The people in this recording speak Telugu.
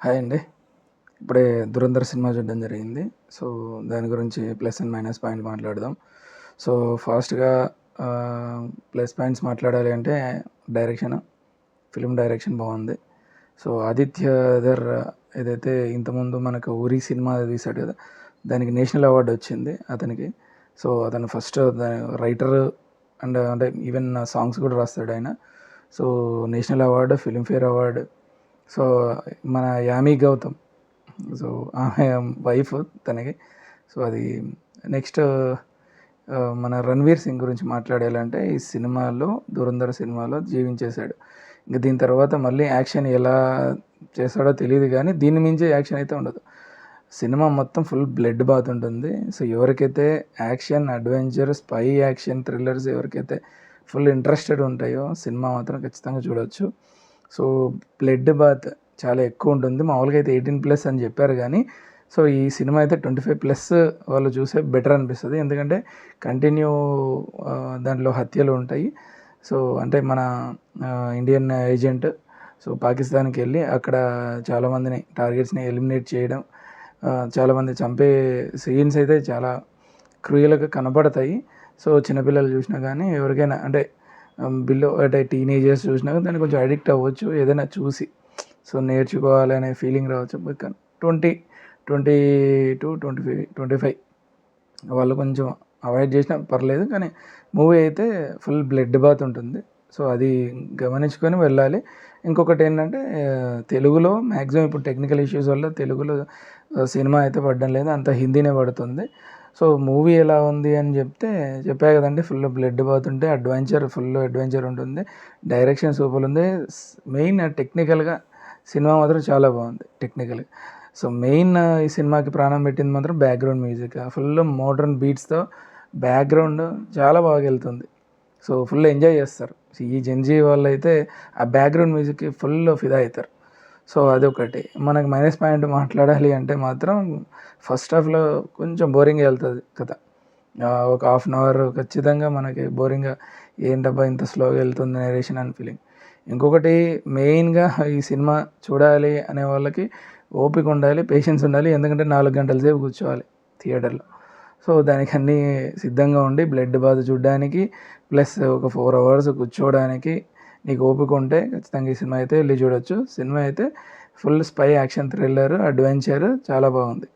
హాయ్ అండి. ఇప్పుడే 'ధురంధర్' సినిమా చూడడం జరిగింది. సో, దాని గురించి ప్లస్ అండ్ మైనస్ పాయింట్ మాట్లాడదాం. సో, ఫాస్ట్‌గా ప్లస్ పాయింట్స్ మాట్లాడాలి అంటే ఫిల్మ్ డైరెక్షన్ బాగుంది. సో, ఆదిత్యధర్ ఏదైతే ఇంతకుముందు మనకు 'ఉరి' సినిమా తీశాడు కదా! దానికి నేషనల్ అవార్డ్ వచ్చింది అతనికి. సో, అతను ఫస్ట్ రైటర్ అంటే ఈవెన్ సాంగ్స్ కూడా రాస్తాడు ఆయన. So, national award, Filmfare award. So, మన యామి గౌతమ్, సో ఆమె వైఫ్ తనకి. సో అది నెక్స్ట్ మన రణ్వీర్ సింగ్ గురించి మాట్లాడాలంటే ఈ సినిమాలో 'ధురంధర్' సినిమాలో జీవించేశాడు. ఇంక దీని తర్వాత మళ్ళీ యాక్షన్ ఎలా చేస్తాడో తెలియదు కానీ దీన్ని మించి యాక్షన్ అయితే ఉండదు. సినిమా మొత్తం ఫుల్ బ్లడ్ బాత్ ఉంటుంది. సో ఎవరికైతే action, adventure, spy action, thrillers ఎవరికైతే ఫుల్ ఇంట్రెస్టెడ్ ఉంటాయో సినిమా మాత్రం ఖచ్చితంగా చూడవచ్చు. సో బ్లడ్ బాత్ చాలా ఎక్కువ ఉంటుంది. మామూలుగా అయితే 18+ అని చెప్పారు కానీ సో ఈ సినిమా అయితే 25+ వాళ్ళు చూసే బెటర్ అనిపిస్తుంది. ఎందుకంటే కంటిన్యూ దాంట్లో హత్యలు ఉంటాయి. సో అంటే మన ఇండియన్ ఏజెంట్ సో పాకిస్తాన్కి వెళ్ళి అక్కడ చాలామందిని టార్గెట్స్ని ఎలిమినేట్ చేయడం, చాలామంది చంపే సీన్స్ అయితే చాలా క్రూయల్గా కనపడతాయి. సో చిన్నపిల్లలు చూసినా కానీ ఎవరికైనా అంటే బిలో అంటే టీనేజర్స్ చూసినా కానీ దాన్ని కొంచెం అడిక్ట్ అవ్వచ్చు ఏదైనా చూసి. సో నేర్చుకోవాలనే ఫీలింగ్ రావచ్చు. బట్ 20-25 వాళ్ళు కొంచెం అవాయిడ్ చేసినా పర్లేదు. కానీ మూవీ అయితే ఫుల్ బ్లడ్ బాత్ ఉంటుంది. సో అది గమనించుకొని వెళ్ళాలి. ఇంకొకటి ఏంటంటే తెలుగులో మ్యాక్సిమం ఇప్పుడు టెక్నికల్ ఇష్యూస్ వల్ల తెలుగులో సినిమా అయితే పడడం లేదు, అంత హిందీనే పడుతుంది. సో మూవీ ఎలా ఉంది అని చెప్పా కదండి. ఫుల్ బ్లడ్ బాత్ ఉంటే ఫుల్ అడ్వెంచర్ ఉంటుంది. డైరెక్షన్ సూపర్ ఉంది. మెయిన్ టెక్నికల్గా సినిమా మాత్రం చాలా బాగుంది టెక్నికల్గా. సో మెయిన్ ఈ సినిమాకి ప్రాణం పెట్టింది మాత్రం బ్యాక్గ్రౌండ్ మ్యూజిక్. ఫుల్ మోడర్న్ బీట్స్తో బ్యాక్గ్రౌండ్ చాలా బాగా వెళ్తుంది. సో ఫుల్ ఎంజాయ్ చేస్తారు. ఈ జెన్జీ వాళ్ళు అయితే ఆ బ్యాక్గ్రౌండ్ మ్యూజిక్కి ఫుల్ ఫిదా అవుతారు. సో అదొకటి. మనకు మైనస్ పాయింట్ మాట్లాడాలి అంటే మాత్రం ఫస్ట్ హాఫ్లో కొంచెం బోరింగ్గా వెళ్తుంది కథ. ఒక హాఫ్ అన్ అవర్ ఖచ్చితంగా మనకి బోరింగ్గా, ఏంటబ్బా ఇంత స్లోగా వెళ్తుంది నరేషన్ అని ఫీలింగ్. ఇంకొకటి మెయిన్గా ఈ సినిమా చూడాలి అనే వాళ్ళకి ఓపిక ఉండాలి, పేషెన్స్ ఉండాలి. ఎందుకంటే 4 గంటల సేపు కూర్చోవాలి థియేటర్లో. సో దానికి అన్నీ సిద్ధంగా ఉండి బ్లడ్ బాత్ చూడడానికి ప్లస్ ఒక 4 అవర్స్ కూర్చోవడానికి నీకు ఓపిక ఉంటే ఖచ్చితంగా ఈ సినిమా అయితే వెళ్ళి చూడొచ్చు. సినిమా అయితే full spy action thriller adventure చాలా బాగుంది.